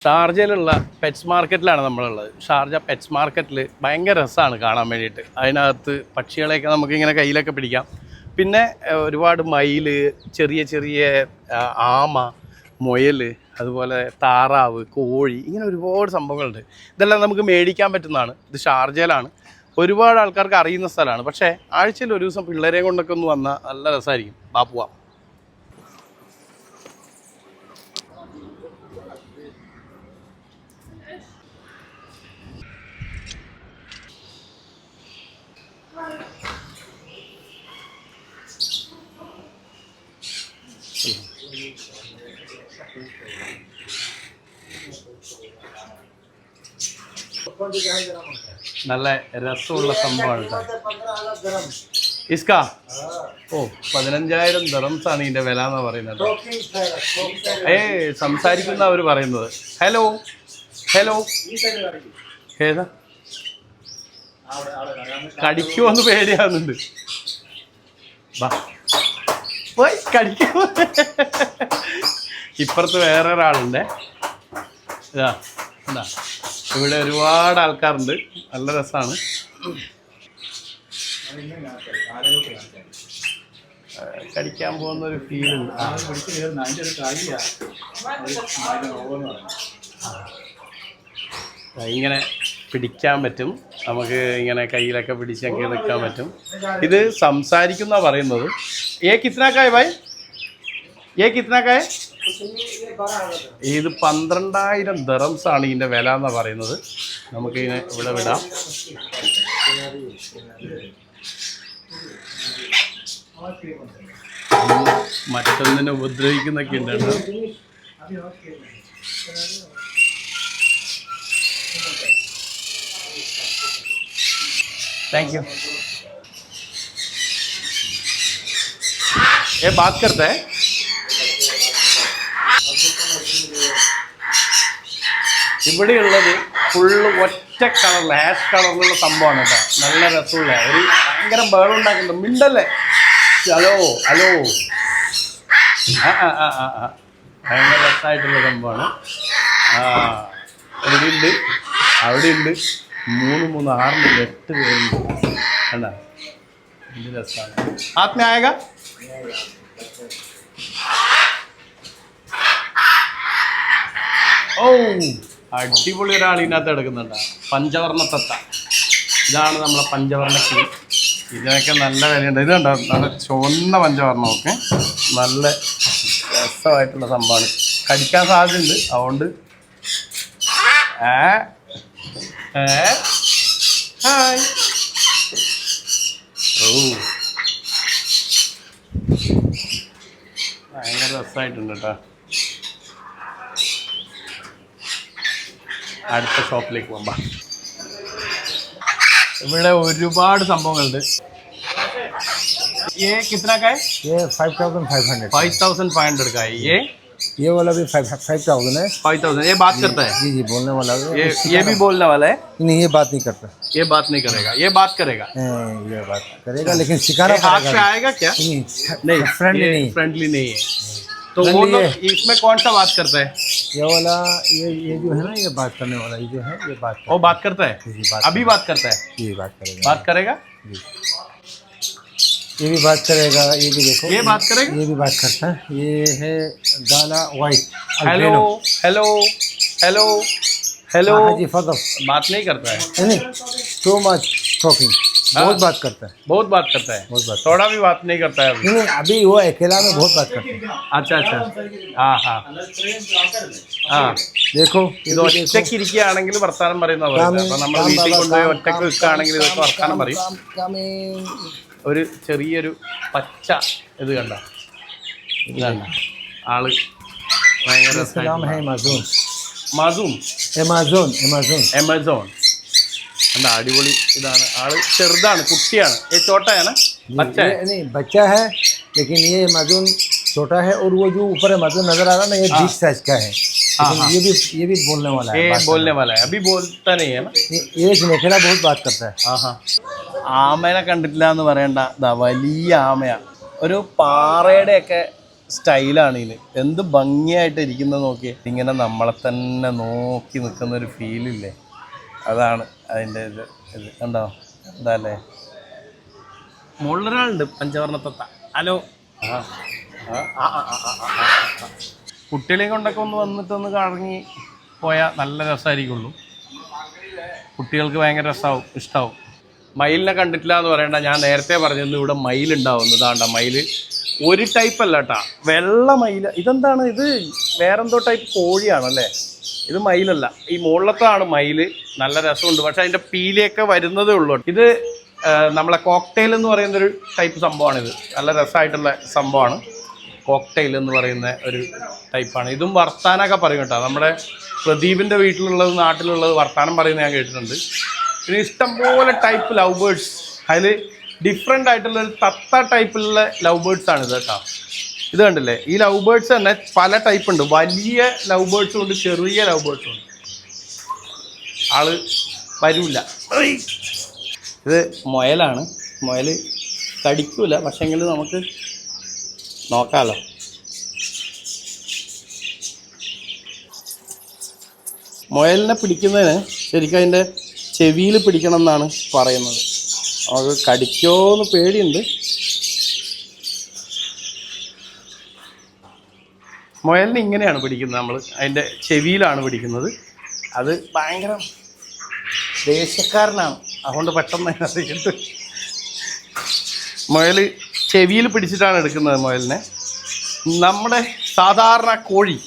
ഷാർജയിലുള്ള pets മാർക്കറ്റിലാണ് നമ്മളുള്ളത്. Sharjah pets മാർക്കറ്റിൽ ഭയങ്കര രസമാണ് കാണാൻ വേണ്ടിയിട്ട്. അതിനകത്ത് പക്ഷികളെയൊക്കെ നമുക്കിങ്ങനെ കയ്യിലൊക്കെ പിടിക്കാം. പിന്നെ ഒരുപാട് മയിൽ, ചെറിയ ചെറിയ ആമ, മുയൽ, അതുപോലെ താറാവ്, കോഴി, ഇങ്ങനെ ഒരുപാട് സംഭവങ്ങളുണ്ട്. ഇതെല്ലാം നമുക്ക് മേടിക്കാൻ പറ്റുന്നതാണ്. ഇത് ഷാർജയിലാണ്. ഒരുപാട് ആൾക്കാർക്ക് അറിയുന്ന സ്ഥലമാണ്. പക്ഷേ ആഴ്ചയിൽ ഒരു ദിവസം പിള്ളേരെയും കൊണ്ടൊക്കെ ഒന്ന് വന്നാൽ നല്ല രസമായിരിക്കും. ബാപ്പുവാ നല്ല രസമുള്ള സംഭവമാണ്. ഇസ്കാ 15,000 ദിർഹംസാണ് ഇതിന്റെ വില എന്ന് പറയുന്നത്. സംസാരിക്കുന്ന അവർ പറയുന്നത്. ഹലോ ഹലോ, ഏതാ കടിക്കുമോന്ന് പേടിയാവുന്നുണ്ട്. കടിക്കുമോ? ഇപ്പുറത്ത് വേറെ ഒരാളുണ്ട്. ഇതാ എന്താ, ഇവിടെ ഒരുപാട് ആൾക്കാരുണ്ട്. നല്ല രസമാണ്. കടിക്കാൻ പോകുന്ന ഒരു ഫീൽ ഉണ്ട്. ഇങ്ങനെ പിടിക്കാൻ പറ്റും നമുക്ക്, ഇങ്ങനെ കയ്യിലൊക്കെ പിടിച്ചൊക്കെ നിൽക്കാൻ പറ്റും. ഇത് സംസാരിക്കുന്ന പറയുന്നത്. കിത്നാക്കായ ഭായ്, കിത്നാക്കായ? ഇത് 12,000 ദിർഹംസാണ് ഇതിൻ്റെ വില എന്നാണ് പറയുന്നത്. നമുക്കിങ്ങനെ ഇവിടെ വിടാം. മറ്റൊന്നിനെ ഉപദ്രവിക്കുന്നൊക്കെ ഉണ്ട്. Thank you. ये बात करता है. ഇവിടെയുള്ളത് ഫുള്ള് ഒറ്റ കളറിൽ, ഹാഷ് കളറിലുള്ള സംഭവമാണ് കേട്ടോ. നല്ല രസമുള്ള ഒരു ഭയങ്കര ബേൾ ഉണ്ടാക്കുന്നുണ്ട്. മിണ്ടല്ലേ? Hello hello. ഭയങ്കര രസമായിട്ടുള്ള സംഭവമാണ്. ഇവിടെയുണ്ട്, അവിടെയുണ്ട്. 3, 6, 8 പേരുണ്ട്. കണ്ടാ എന്ത് രസമാണ്. ആത്മ ആയേഗ. അടിപൊളി ഒരാൾ ഇതിനകത്ത് എടുക്കുന്നുണ്ട്. പഞ്ചവർണ്ണ തത്ത. ഇതാണ് നമ്മളെ പഞ്ചവർണ്ണ കിളി. ഇതിനൊക്കെ നല്ല വിലയുണ്ട്. ഇത് കണ്ടോ, നല്ല ചുവന്ന പഞ്ചവർണ്ണമൊക്കെ നല്ല രസമായിട്ടുള്ള സംഭവമാണ്. കടിക്കാൻ സാധ്യതയുണ്ട്. അതുകൊണ്ട് ഹായ്, ഭയങ്കര രസമായിട്ടുണ്ട് കേട്ടോ. അടുത്ത ഷോപ്പിലേക്ക് പോകുമ്പോ ഇവിടെ ഒരുപാട് സംഭവങ്ങളുണ്ട്. ये कितना का है? ये 5,500. 5,500 का है. ये वाला भी 5,000 है. 5,000. ये बात करता है? जी बोलने वाला है. ये भी बोलने वाला है? नहीं, ये बात नहीं करता. ये बात नहीं करेगा. ये बात करेगा. ये बात करेगा, लेकिन सिखाना पड़ेगा. हाथ पे आएगा क्या? नहीं, फ्रेंडली नहीं है. तो वो लोग इसमें कौन सा बात करता है? ये वाला, ये जो है ना, ये बात करने वाला, ये जो है ये बात. वो बात करता है? अभी बात करता है? ये बात करेगा. बात करेगा? ये भी बात करेगा. ये भी देखो, ये बात करेगा. ये भी बात करता है. ये है गाला वाइट. Hello hello hello hello. जी फदल. बात नहीं करता है? नहीं, टू मच टॉकिंग. बहुत बात करता है. बहुत बात करता है. बहुत बात. थोड़ा भी बात नहीं करता है नहीं, अभी वो अकेला में बहुत बात करता है. अच्छा अच्छा. हाँ हाँ हाँ. देखो, ഇത് ഒറ്റയ്ക്ക് ഇരിക്കുകയാണെങ്കിൽ വർത്താനം പറയുന്ന പറയുന്നത്. അപ്പൊ നമ്മൾ വീട്ടിൽ കൊണ്ടുപോയി ഒറ്റയ്ക്ക് വെക്കുകയാണെങ്കിൽ ഇതൊക്കെ വർത്താനം പറയും. ഒരു ചെറിയൊരു പച്ച ഇത് കണ്ട, ഇതല്ല ആള് ഭയങ്കര എമസോൺ എന്താ അടിപൊളി. ഇതാണ് ആള്, ചെറുതാണ്, കുട്ടിയാണ്. ചോട്ടയാണ്, बच्चा है, लेकिन ये अमेज़न छोटा है. और वो जो ऊपर अमेज़न नजर आ रहा है ना, ये बिग साइज का है. ये भी बोलने वाला है. बोलने वाला है. अभी बोलता नहीं है ना. ये मेखेला बहुत बात करता है. ആമേനെ കണ്ടിട്ടില്ല എന്ന് പറയണ്ട. വലിയ ആമയാണ്. ഒരു പാറയുടെയൊക്കെ സ്റ്റൈലാണ് ഇതിന്. എന്ത് ഭംഗിയായിട്ട് ഇരിക്കുന്നത് നോക്കി. ഇങ്ങനെ നമ്മളെ തന്നെ നോക്കി നിൽക്കുന്ന ഒരു ഫീലില്ലേ, അതാണ് അതിൻ്റെ ഇത്. കണ്ടോ എന്താ അല്ലേ. മുകളിലൊരാളുണ്ട് പഞ്ചവർണ്ണത്തത്ത. ഹലോ. കുട്ടികളെയും കൊണ്ടൊക്കെ ഒന്ന് വന്നിട്ടൊന്ന് കറങ്ങി പോയാൽ നല്ല രസമായിരിക്കുള്ളൂ. കുട്ടികൾക്ക് ഭയങ്കര രസമാവും, ഇഷ്ടമാവും. മയിലിനെ കണ്ടിട്ടില്ല എന്ന് പറയണ്ട, ഞാൻ നേരത്തെ പറഞ്ഞിരുന്നു ഇവിടെ മയിലുണ്ടാവുന്നു. ഇതാണ്ട മയിൽ. ഒരു ടൈപ്പ് അല്ല കേട്ടാ, വെള്ള മയിൽ. ഇതെന്താണ് ഇത്? വേറെന്തോ ടൈപ്പ് കോഴിയാണല്ലേ ഇത്, മയിലല്ല. ഈ മുകളിലത്താണ് മയിൽ. നല്ല രസമുണ്ട്, പക്ഷെ അതിൻ്റെ പീലിയൊക്കെ വരുന്നതേ ഉള്ളൂ. ഇത് നമ്മളെ കോക്ടെയിൽ എന്ന് പറയുന്നൊരു ടൈപ്പ് സംഭവമാണിത്. നല്ല രസമായിട്ടുള്ള സംഭവമാണ് കോക്ടെയിൽ എന്ന് പറയുന്ന ഒരു ടൈപ്പാണ്. ഇതും വർത്താനമൊക്കെ പറയും കേട്ടോ. നമ്മുടെ പ്രദീപിൻ്റെ വീട്ടിലുള്ളത്, നാട്ടിലുള്ളത് വർത്താനം പറയുന്നത് ഞാൻ കേട്ടിട്ടുണ്ട്. പിന്നെ ഇഷ്ടംപോലെ ടൈപ്പ് ലവ് ബേർഡ്സ്. അതിൽ ഡിഫറെൻ്റ് ആയിട്ടുള്ള ഒരു തത്ത ടൈപ്പിലുള്ള ലവ് ബേർഡ്സ് ആണ് ഇത് കേട്ടോ. ഇത് കണ്ടില്ലേ, ഈ ലവ് ബേർഡ്സ് തന്നെ പല ടൈപ്പ് ഉണ്ട്. വലിയ ലവ് ബേർഡ്സും ഉണ്ട്, ചെറിയ ലവ് ബേർഡ്സും ഉണ്ട്. ആള് വരൂല. ഇത് മുയലാണ്. മുയൽ കടിക്കൂല, പക്ഷെങ്കിൽ നമുക്ക് നോക്കാമല്ലോ. മുയലിനെ പിടിക്കുന്നതിന് ശരിക്കും അതിൻ്റെ ചെവിയിൽ പിടിക്കണം എന്നാണ് പറയുന്നത്. നമുക്ക് കടിക്കുമോയെന്ന് പേടിയുണ്ട്. മുയലിനെ ഇങ്ങനെയാണ് പിടിക്കുന്നത് നമ്മൾ, അതിൻ്റെ ചെവിയിലാണ് പിടിക്കുന്നത്. അത് ഭയങ്കര ദേഷ്യക്കാരനാണ്, അതുകൊണ്ട് പെട്ടെന്ന് അറിയിട്ട് മുയൽ ചെവിയിൽ പിടിച്ചിട്ടാണ് എടുക്കുന്നത് മുയലിനെ. നമ്മുടെ സാധാരണ കോഴി,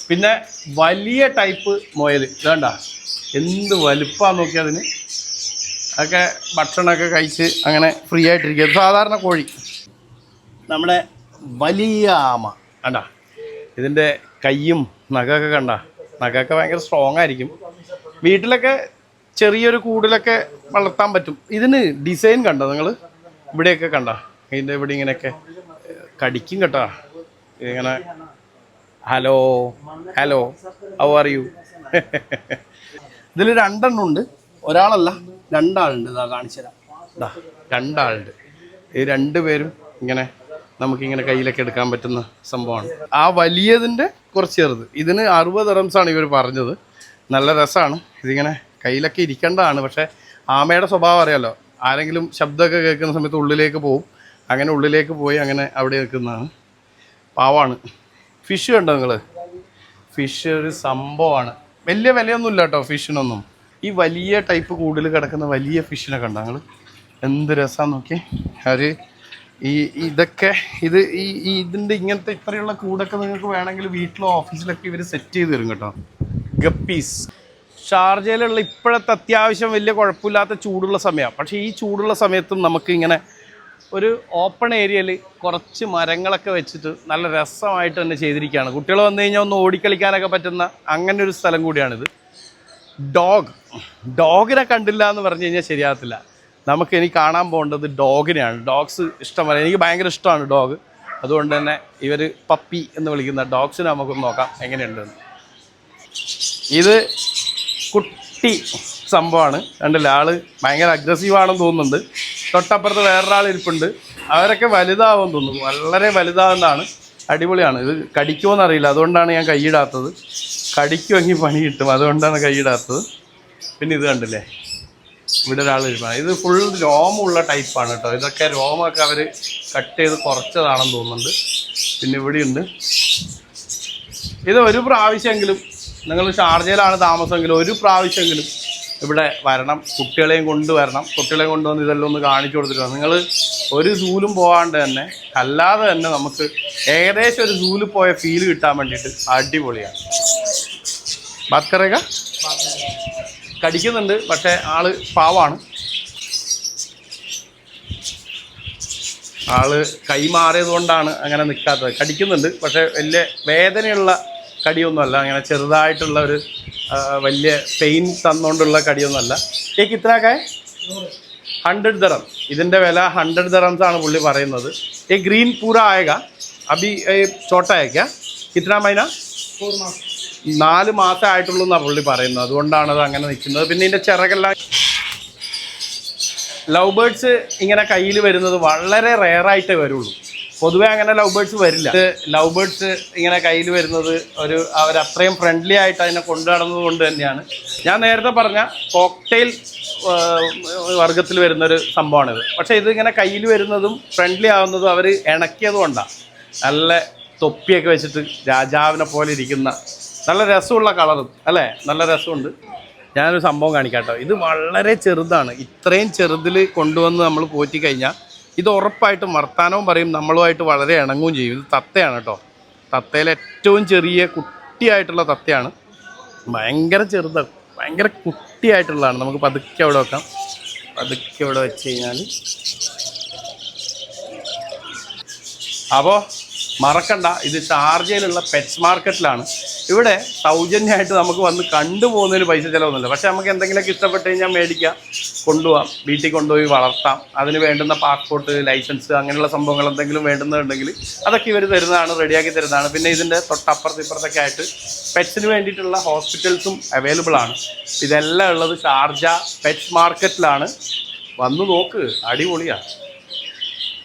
പിന്നെ വലിയ ടൈപ്പ് മുയൽ. വേണ്ട എന്ത് വലുപ്പമാണെന്ന് നോക്കിയാൽ അതിന്. അതൊക്കെ ഭക്ഷണമൊക്കെ കഴിച്ച് അങ്ങനെ ഫ്രീ ആയിട്ടിരിക്കുക. സാധാരണ കോഴി. നമ്മുടെ വലിയ ആമ കണ്ട, ഇതിൻ്റെ കയ്യും നഖമൊക്കെ കണ്ട. നഖമൊക്കെ ഭയങ്കര സ്ട്രോങ് ആയിരിക്കും. വീട്ടിലൊക്കെ ചെറിയൊരു കൂടിലൊക്കെ വളർത്താൻ പറ്റും. ഇതിന് ഡിസൈൻ കണ്ടോ നിങ്ങൾ? ഇവിടെയൊക്കെ കണ്ട, ഇതിൻ്റെ ഇവിടെ ഇങ്ങനെയൊക്കെ കടിക്കും കേട്ടോ. ഇങ്ങനെ hello hello how are you. ഇതിൽ രണ്ടെണ്ണം ഉണ്ട്, ഒരാളല്ല രണ്ടാളുണ്ട്. ഇതാ കാണിച്ചു തരാം. ഇതാ രണ്ടാളുണ്ട്. ഈ രണ്ടുപേരും ഇങ്ങനെ നമുക്കിങ്ങനെ കയ്യിലൊക്കെ എടുക്കാൻ പറ്റുന്ന സംഭവമാണ്. ആ വലിയതിൻ്റെ കുറച്ച് ചെറുത്. ഇതിന് 60 ദിർഹംസാണ് ഇവർ പറഞ്ഞത്. നല്ല രസമാണ്. ഇതിങ്ങനെ കയ്യിലൊക്കെ ഇരിക്കേണ്ടതാണ്. പക്ഷേ ആമയുടെ സ്വഭാവം അറിയാമല്ലോ, ആരെങ്കിലും ശബ്ദമൊക്കെ കേൾക്കുന്ന സമയത്ത് ഉള്ളിലേക്ക് പോവും. അങ്ങനെ ഉള്ളിലേക്ക് പോയി അങ്ങനെ അവിടെ നിൽക്കുന്നതാണ്. പാവാണ്. ഫിഷ് കണ്ടോ നിങ്ങൾ? ഫിഷ് ഒരു സംഭവമാണ്. വലിയ വിലയൊന്നുമില്ല കേട്ടോ ഫിഷിനൊന്നും. ഈ വലിയ ടൈപ്പ് കൂടിൽ കിടക്കുന്ന വലിയ ഫിഷിനെ കണ്ടോ നിങ്ങൾ? എന്ത് രസമാണെന്ന് നോക്കി. അവർ ഇതൊക്കെ ഇതിൻ്റെ ഇങ്ങനത്തെ ഇത്രയുള്ള കൂടൊക്കെ നിങ്ങൾക്ക് വേണമെങ്കിൽ വീട്ടിലോ ഓഫീസിലൊക്കെ ഇവർ സെറ്റ് ചെയ്ത് തരും കേട്ടോ. ഗപ്പീസ്. ഷാർജയിലുള്ള ഇപ്പോഴത്തെ അത്യാവശ്യം വലിയ കുഴപ്പമില്ലാത്ത ചൂടുള്ള സമയമാണ്. പക്ഷേ ഈ ചൂടുള്ള സമയത്തും നമുക്ക് ഇങ്ങനെ ഒരു ഓപ്പൺ ഏരിയയിൽ കുറച്ച് മരങ്ങളൊക്കെ വെച്ചിട്ട് നല്ല രസമായിട്ട് തന്നെ ചെയ്തിരിക്കുകയാണ്. കുട്ടികൾ വന്നു കഴിഞ്ഞാൽ ഒന്ന് ഓടിക്കളിക്കാനൊക്കെ പറ്റുന്ന അങ്ങനെ ഒരു സ്ഥലം കൂടിയാണിത്. ഡോഗിനെ കണ്ടില്ല എന്ന് പറഞ്ഞു കഴിഞ്ഞാൽ ശരിയാകത്തില്ല. ഇനി കാണാൻ പോകേണ്ടത് ഡോഗിനെയാണ്. ഡോഗ്സ് ഇഷ്ടമല്ല, എനിക്ക് ഭയങ്കര ഇഷ്ടമാണ് ഡോഗ്. അതുകൊണ്ട് തന്നെ ഇവർ പപ്പി എന്ന് വിളിക്കുന്ന ഡോഗ്സിനെ നമുക്കൊന്ന് നോക്കാം എങ്ങനെയുണ്ടെന്ന്. ഇത് കുട്ടി സംഭവമാണ്. കണ്ടില്ല, ആള് ഭയങ്കര അഗ്രസീവാണെന്ന് തോന്നുന്നുണ്ട്. തൊട്ടപ്പുറത്ത് വേറൊരാൾ ഇരിപ്പുണ്ട്. അവരൊക്കെ വലുതാവുമെന്ന് തോന്നുന്നു, വളരെ വലുതാവുന്നതാണ്. അടിപൊളിയാണ്. ഇത് കടിക്കുമോയെന്നറിയില്ല, അതുകൊണ്ടാണ് ഞാൻ കൈയിടാത്തത്. കടിക്കുമെങ്കിൽ പണി കിട്ടും, അതുകൊണ്ടാണ് കൈയിടാത്തത്. പിന്നെ ഇത് കണ്ടില്ലേ, ഇവിടെ ഒരാൾ ഇരിപ്പാണ്. ഇത് ഫുൾ രോമമുള്ള ടൈപ്പാണ് കേട്ടോ. ഇതൊക്കെ രോമമൊക്കെ അവർ കട്ട് ചെയ്ത് കുറച്ചതാണെന്ന് തോന്നുന്നുണ്ട്. പിന്നെ ഇവിടെയുണ്ട്. ഇത് ഒരു പ്രാവശ്യമെങ്കിലും, നിങ്ങൾ ഷാർജയിലാണ് താമസമെങ്കിലും ഒരു പ്രാവശ്യമെങ്കിലും ഇവിടെ വരണം. കുട്ടികളെയും കൊണ്ടുവരണം. കുട്ടികളെയും കൊണ്ടുവന്ന് ഇതെല്ലാം ഒന്ന് കാണിച്ചു കൊടുത്തിട്ട് നിങ്ങൾ ഒരു സൂലും പോകാണ്ട് തന്നെ, അല്ലാതെ തന്നെ നമുക്ക് ഏകദേശം ഒരു സൂല് പോയ ഫീല് കിട്ടാൻ വേണ്ടിയിട്ട് അടിപൊളിയാണ്. ബാത് കറേഗ. കടിക്കുന്നുണ്ട്, പക്ഷേ ആള് പാവാണ്. ആള് കൈമാറിയത് കൊണ്ടാണ് അങ്ങനെ നിൽക്കാത്തത്. കടിക്കുന്നുണ്ട്, പക്ഷേ വലിയ വേദനയുള്ള കടിയൊന്നുമല്ല. അങ്ങനെ ചെറുതായിട്ടുള്ള ഒരു വലിയ പെയിൻ തന്നുകൊണ്ടുള്ള കടിയൊന്നുമല്ല. ഈ കിത്രയൊക്കെ 100 ദിർഹം. ഇതിൻ്റെ വില 100 ദിർഹംസാണ് പുള്ളി പറയുന്നത്. ഈ ഗ്രീൻ പൂര ആയേഗ അഭി ചോട്ട ആയേക്ക കിത്ര മൈന 4 മാസം ആയിട്ടുള്ളൂ എന്നാണ് പുള്ളി പറയുന്നത്. അതുകൊണ്ടാണ് അത് അങ്ങനെ നിൽക്കുന്നത്. പിന്നെ ഇതിൻ്റെ ചിറകെല്ലാം. ലവ് ബേർഡ്സ് ഇങ്ങനെ കയ്യിൽ വരുന്നത് വളരെ റെയറായിട്ടേ വരുള്ളൂ. പൊതുവേ അങ്ങനെ ലവ് ബേർഡ്സ് വരില്ല. ഇത് ലവ് ബേർഡ്സ് ഇങ്ങനെ കയ്യിൽ വരുന്നത് അവരത്രയും ഫ്രണ്ട്ലി ആയിട്ട് അതിനെ കൊണ്ടു നടന്നത് കൊണ്ട് തന്നെയാണ്. ഞാൻ നേരത്തെ പറഞ്ഞ കോക്ടെയിൽ വർഗത്തിൽ വരുന്നൊരു സംഭവമാണിത്. പക്ഷേ ഇത് ഇങ്ങനെ കയ്യിൽ വരുന്നതും ഫ്രണ്ട്ലി ആവുന്നതും അവർ ഇണക്കിയത് കൊണ്ടാണ്. നല്ല തൊപ്പിയൊക്കെ വെച്ചിട്ട് രാജാവിനെ പോലെ ഇരിക്കുന്ന നല്ല രസമുള്ള കളറും അല്ലേ, നല്ല രസമുണ്ട്. ഞാനൊരു സംഭവം കാണിക്കാം കേട്ടോ. ഇത് വളരെ ചെറുതാണ്. ഇത്രയും ചെറുതിൽ കൊണ്ടുവന്ന് നമ്മൾ പോറ്റി കഴിഞ്ഞാൽ ഇത് ഉറപ്പായിട്ടും വർത്താനവും പറയും, നമ്മളുമായിട്ട് വളരെ ഇണങ്ങുകയും ചെയ്യും. ഇത് തത്തയാണ് കേട്ടോ. തത്തയിൽ ഏറ്റവും ചെറിയ കുട്ടിയായിട്ടുള്ള തത്തയാണ്. ഭയങ്കര ചെറുതാണ്, ഭയങ്കര കുട്ടിയായിട്ടുള്ളതാണ്. നമുക്ക് പതുക്കെ അവിടെ വെക്കാം. പതുക്കെ ഇവിടെ വെച്ച് കഴിഞ്ഞാൽ അപ്പോൾ മറക്കണ്ട, ഇത് ഷാർജയിലുള്ള പെറ്റ്സ് മാർക്കറ്റിലാണ്. ഇവിടെ സൗജന്യമായിട്ട് നമുക്ക് വന്ന് കണ്ടുപോകുന്നതിന് പൈസ ചിലവൊന്നുമില്ല. പക്ഷേ നമുക്ക് എന്തെങ്കിലുമൊക്കെ ഇഷ്ടപ്പെട്ട് കഴിഞ്ഞാൽ മേടിക്കാം, കൊണ്ടുപോകാം, വീട്ടിൽ കൊണ്ടുപോയി വളർത്താം. അതിന് വേണ്ടുന്ന പാസ്പോർട്ട്, ലൈസൻസ്, അങ്ങനെയുള്ള സംഭവങ്ങൾ എന്തെങ്കിലും വേണ്ടുന്നുണ്ടെങ്കിൽ അതൊക്കെ ഇവർ തരുന്നതാണ്, റെഡിയാക്കി തരുന്നതാണ്. പിന്നെ ഇതിൻ്റെ തൊട്ടപ്പുറത്തൊക്കെ ആയിട്ട് പെറ്റ്സിന് വേണ്ടിയിട്ടുള്ള ഹോസ്പിറ്റൽസും അവൈലബിൾ ആണ്. ഇതെല്ലാം ഉള്ളത് ഷാർജ പെറ്റ്സ് മാർക്കറ്റിലാണ്. വന്ന് നോക്ക്, അടിപൊളിയാണ്.